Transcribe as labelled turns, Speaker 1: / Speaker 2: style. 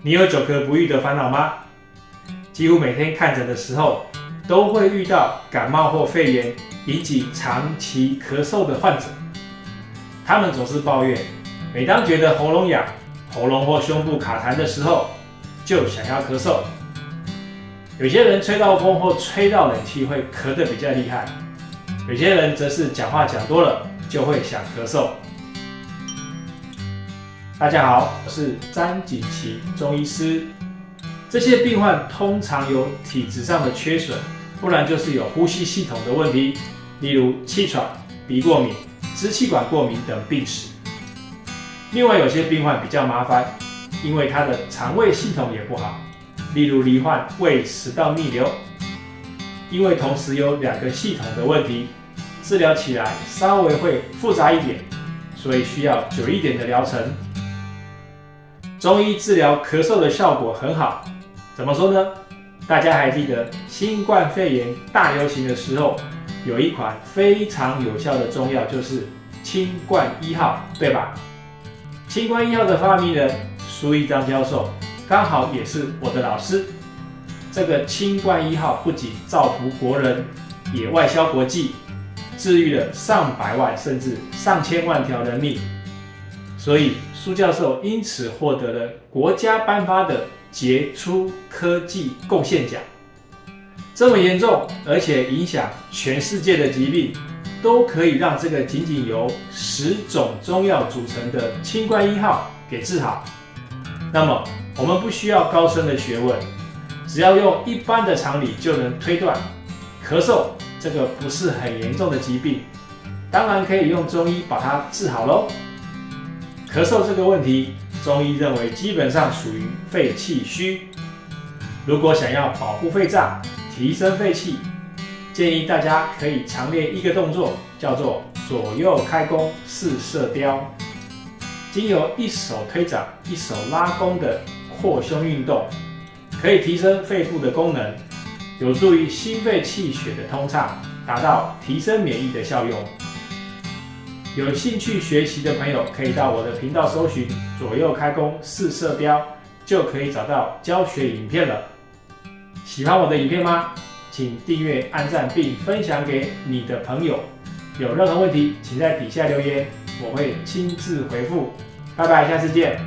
Speaker 1: 你有久咳不愈的烦恼吗？几乎每天看诊的时候，都会遇到感冒或肺炎引起长期咳嗽的患者。他们总是抱怨，每当觉得喉咙痒、喉咙或胸部卡痰的时候，就想要咳嗽。有些人吹到风或吹到冷气会咳得比较厉害，有些人则是讲话讲多了就会想咳嗽。大家好，我是詹锦琪中医师。这些病患通常有体质上的缺损，不然就是有呼吸系统的问题，例如气喘、鼻过敏、支气管过敏等病史。另外有些病患比较麻烦，因为他的肠胃系统也不好，例如罹患胃食道逆流。因为同时有2个系统的问题，治疗起来稍微会复杂一点，所以需要久一点的疗程。中医治疗咳嗽的效果很好，怎么说呢？大家还记得新冠肺炎大流行的时候，有一款非常有效的中药，就是清冠1号，对吧？清冠1号的发明人苏一章教授，刚好也是我的老师。这个清冠1号不仅造福国人，也外销国际，治愈了上百万甚至上千万条人命。所以苏教授因此获得了国家颁发的杰出科技贡献奖。这么严重而且影响全世界的疾病，都可以让这个仅仅由10种中药组成的清冠1号给治好。那么我们不需要高深的学问，只要用一般的常理就能推断，咳嗽这个不是很严重的疾病，当然可以用中医把它治好咯。咳嗽这个问题，中医认为基本上属于肺气虚。如果想要保护肺脏、提升肺气，建议大家可以常练一个动作，叫做左右开弓4射雕。经由一手推掌、一手拉弓的扩胸运动，可以提升肺部的功能，有助于心肺气血的通畅，达到提升免疫的效用。有兴趣学习的朋友，可以到我的频道搜寻左右开弓4射雕，就可以找到教学影片了。喜欢我的影片吗？请订阅、按赞并分享给你的朋友。有任何问题，请在底下留言，我会亲自回复。拜拜，下次见。